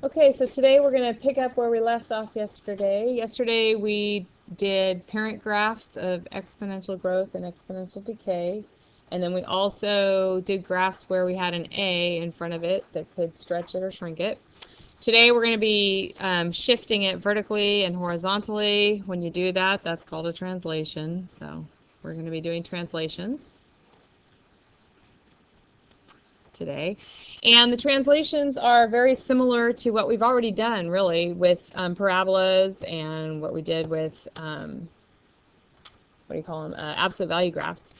Okay, so today we're going to pick up where we left off yesterday. Yesterday we did parent graphs of exponential growth and exponential decay. And then we also did graphs where we had an A in front of it that could stretch it or shrink it. Today we're going to be shifting it vertically and horizontally. When you do that, that's called a translation. So we're going to be doing translations today. And the translations are very similar to what we've already done, really, with parabolas and what we did with, absolute value graphs.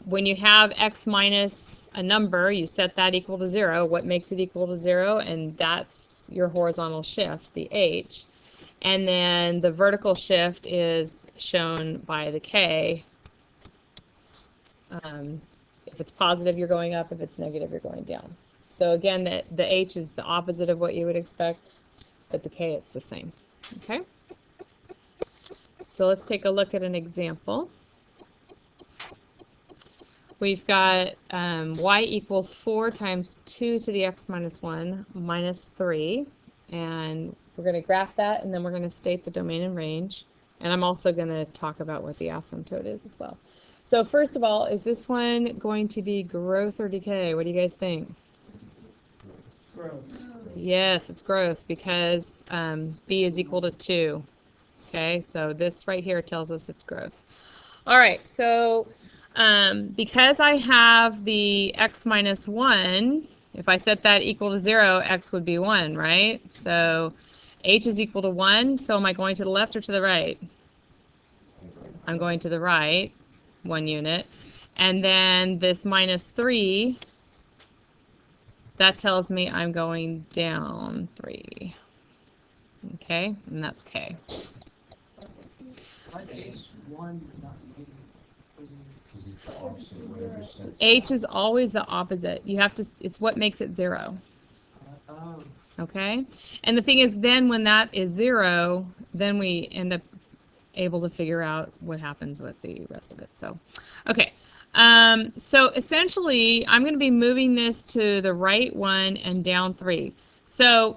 When you have x minus a number, you set that equal to 0. What makes it equal to 0? And that's your horizontal shift, the h. And then the vertical shift is shown by the k. If it's positive, you're going up. If it's negative, you're going down. So again, the h is the opposite of what you would expect, but the k, it's the same. Okay? So let's take a look at an example. We've got y equals 4 times 2 to the x minus 1 minus 3. And we're going to graph that, and then we're going to state the domain and range. And I'm also going to talk about what the asymptote is as well. So first of all, is this one going to be growth or decay? What do you guys think? Growth. Yes, it's growth because b is equal to 2. Okay, so this right here tells us it's growth. All right, so because I have the x minus 1, if I set that equal to 0, x would be 1, right? So h is equal to 1, so am I going to the left or to the right? I'm going to the right. 1 unit. And then this minus 3, that tells me I'm going down 3. Okay, and that's k. Why is H1 not negative? H is always the opposite. You have to, it's what makes it 0. Oh. Okay? And the thing is, then when that is 0, then we end up able to figure out what happens with the rest of it. So, okay. So essentially, I'm going to be moving this to the right 1 and down 3. So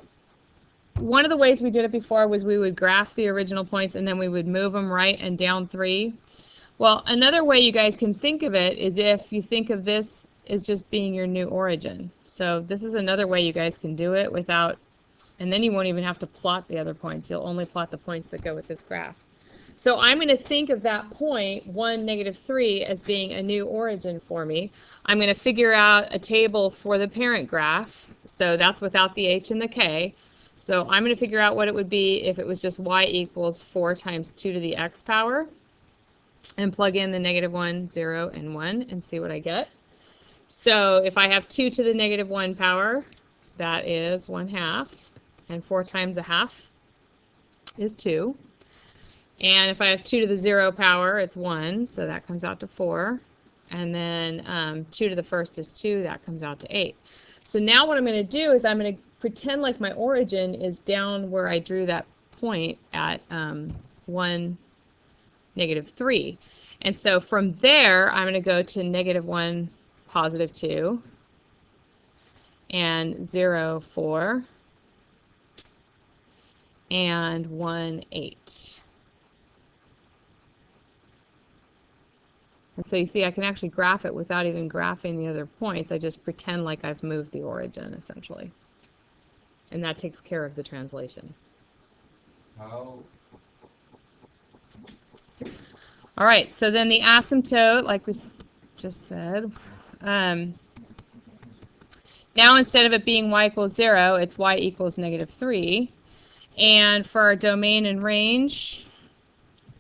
one of the ways we did it before was we would graph the original points and then we would move them right and down 3. Well, another way you guys can think of it is if you think of this as just being your new origin. So this is another way you guys can do it without, and then you won't even have to plot the other points. You'll only plot the points that go with this graph. So I'm going to think of that point, 1, negative 3, as being a new origin for me. I'm going to figure out a table for the parent graph. So that's without the h and the k. So I'm going to figure out what it would be if it was just y equals 4 times 2 to the x power. And plug in the negative 1, 0, and 1 and see what I get. So if I have 2 to the negative 1 power, that is 1/2. And 4 times 1/2 is 2. And if I have 2 to the 0 power, it's 1, so that comes out to 4. And then 2 to the first is 2, that comes out to 8. So now what I'm going to do is I'm going to pretend like my origin is down where I drew that point at 1, negative 3. And so from there, I'm going to go to negative 1, positive 2, and 0, 4, and 1, 8. And so you see I can actually graph it without even graphing the other points. I just pretend like I've moved the origin, essentially. And that takes care of the translation. How? All right, so then the asymptote, like we just said, now instead of it being y equals 0, it's y equals negative 3. And for our domain and range,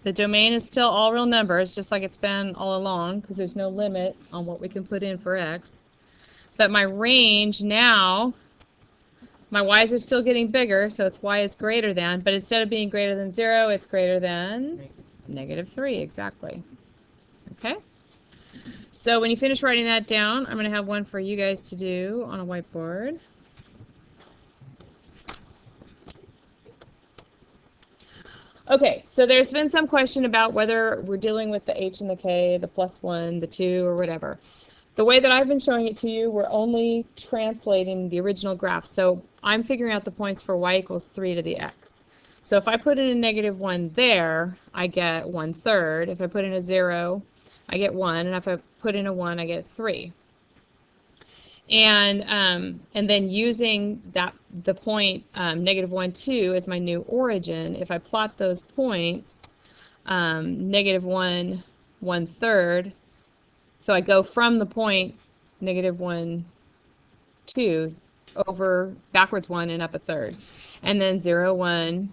the domain is still all real numbers, just like it's been all along, because there's no limit on what we can put in for x. But my range now, my y's are still getting bigger, so it's y is greater than, but instead of being greater than 0, it's greater than negative 3, exactly. Okay? So when you finish writing that down, I'm going to have one for you guys to do on a whiteboard. Okay, so there's been some question about whether we're dealing with the h and the k, the +1, the 2, or whatever. the way that I've been showing it to you, we're only translating the original graph. So I'm figuring out the points for y equals 3 to the x. So if I put in a negative 1 there, I get 1/3. If I put in a 0, I get 1. And if I put in a 1, I get 3. And then using the point negative 1, 2 as my new origin, if I plot those points, negative 1, 1/3, so I go from the point negative 1, 2 over backwards 1 and up a third, and then 0, 1,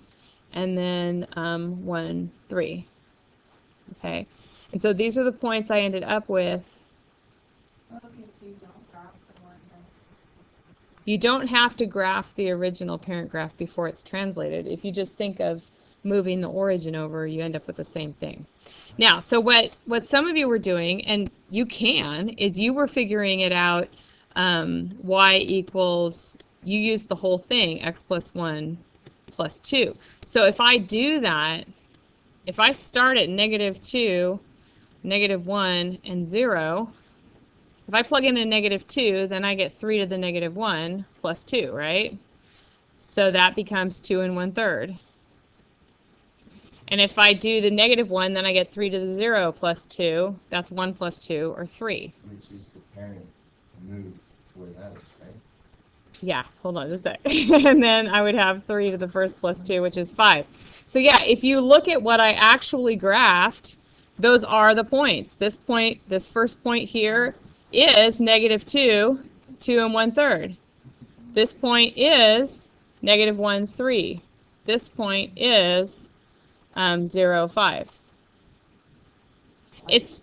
and then 1, 3. Okay, and so these are the points I ended up with. Okay, so you don't graph the one that's... You don't have to graph the original parent graph before it's translated. If you just think of moving the origin over, you end up with the same thing. Now, so what some of you were doing, and you can, is you were figuring it out, y equals, you used the whole thing, x plus 1 plus 2. So if I do that, if I start at negative 2, negative 1, and 0, if I plug in a negative 2, then I get 3 to the negative 1 plus 2, right? So that becomes 2 and 1/3. And if I do the negative 1, then I get 3 to the 0 plus 2. That's 1 plus 2, or 3. Which is the parent moved to where that is, right? Yeah, hold on just a sec. And then I would have 3 to the first plus 2, which is 5. So yeah, if you look at what I actually graphed, those are the points. This point, this first point here, is negative 2, 2 and 1/3. This point is negative 1, 3. This point is 0, 5. It's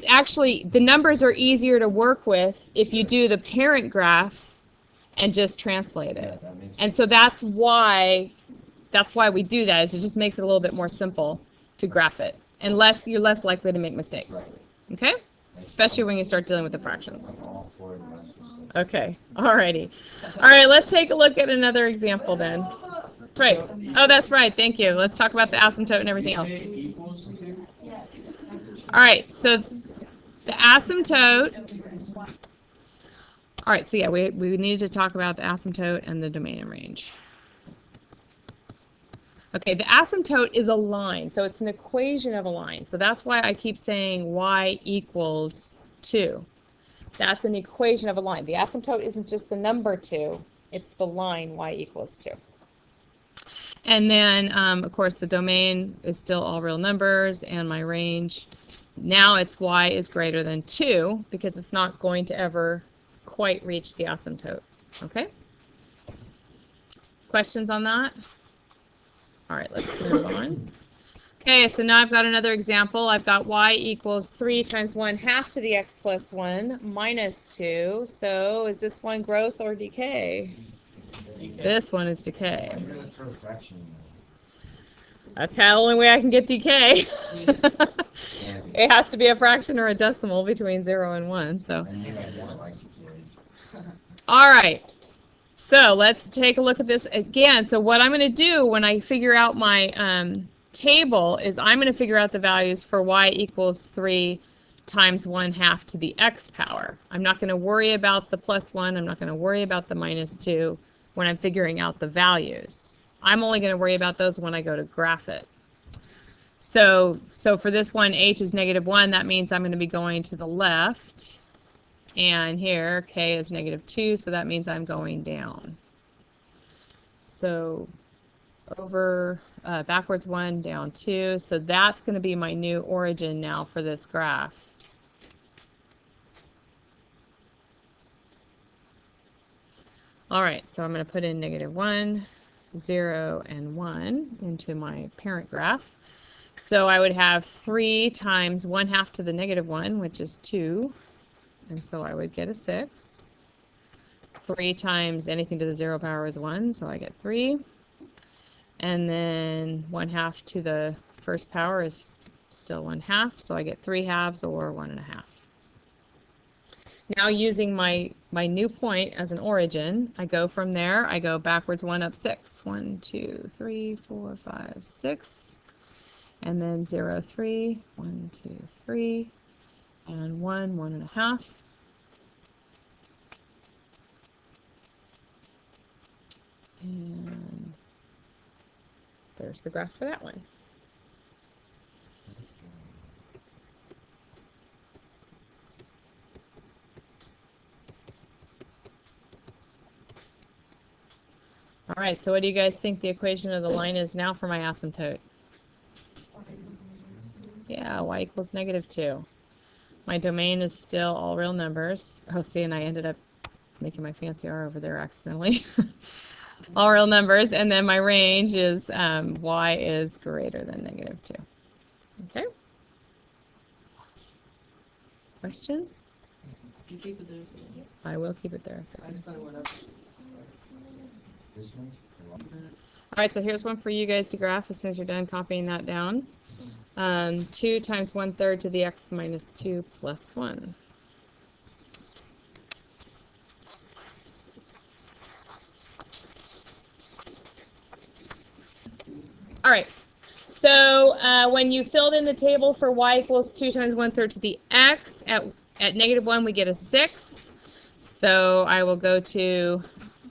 actually, the numbers are easier to work with if you do the parent graph and just translate it. Yeah, that makes And so that's why we do that, is it just makes it a little bit more simple to graph it. And you're less likely to make mistakes. right. Okay? Especially when you start dealing with the fractions. I'm all for the lessons. Okay, alrighty. Alright, let's take a look at another example then. That's right. Oh, that's right, thank you. Let's talk about the asymptote and everything else. Equals to? Alright, so the asymptote. Alright, so yeah, we need to talk about the asymptote and the domain and range. Okay, the asymptote is a line, so it's an equation of a line. So that's why I keep saying y equals 2. That's an equation of a line. The asymptote isn't just the number 2, it's the line y equals 2. And then, of course, the domain is still all real numbers, and my range, now it's y is greater than 2, because it's not going to ever quite reach the asymptote. Okay? Questions on that? All right, let's move on. Okay, so now I've got another example. I've got y equals 3 times 1/2 to the x plus 1 minus 2. So is this one growth or decay? This one is decay. I'm gonna throw a fraction in That's the only way I can get decay. there. It has to be a fraction or a decimal between 0 and 1. So, I knew I didn't like decays. all right. So let's take a look at this again. So what I'm going to do when I figure out my table is I'm going to figure out the values for y equals 3 times 1/2 to the x power. I'm not going to worry about the plus 1. I'm not going to worry about the minus 2 when I'm figuring out the values. I'm only going to worry about those when I go to graph it. So for this one, h is negative 1. That means I'm going to be going to the left. And here, k is negative 2, so that means I'm going down. So over backwards 1, down 2. So that's going to be my new origin now for this graph. All right, so I'm going to put in negative 1, 0, and 1 into my parent graph. So I would have 3 times 1/2 to the negative 1, which is 2. And so I would get a 6. 3 times anything to the 0 power is 1, so I get 3. And then 1/2 to the first power is still 1/2, so I get 3/2 or 1.5. Now using my new point as an origin, I go from there, I go backwards 1 up 6. 1, 2, 3, 4, 5, 6. And then 0, 3, 1, 2, 3. and 1, 1.5. And there's the graph for that one. All right, so what do you guys think the equation of the line is now for my asymptote? Yeah, y equals -2. My domain is still all real numbers. Oh, see, and I ended up making my fancy R over there accidentally. All real numbers, and then my range is y is greater than -2. Okay? Questions? You keep it there. I will keep it there. I just thought it went up. This one? All right, so here's one for you guys to graph as soon as you're done copying that down. 2 times 1/3 to the x minus 2 plus 1. All right, so when you filled in the table for y equals 2 times 1/3 to the x, at -1 we get a 6. So I will go to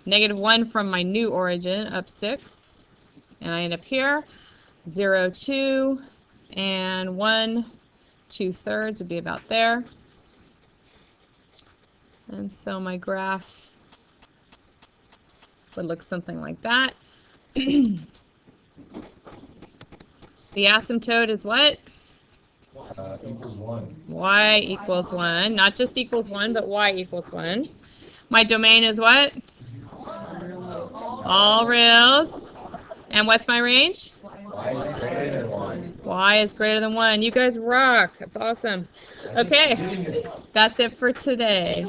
-1 from my new origin, up 6, and I end up here, 0, 2, and 1, 2/3 would be about there. And so my graph would look something like that. The asymptote is what? Equals 1. Y equals 1. Not just equals 1, but y equals 1. My domain is what? All reals. And what's my range? Y is greater than 1. Y is greater than 1. You guys rock. That's awesome. Okay, that's it for today.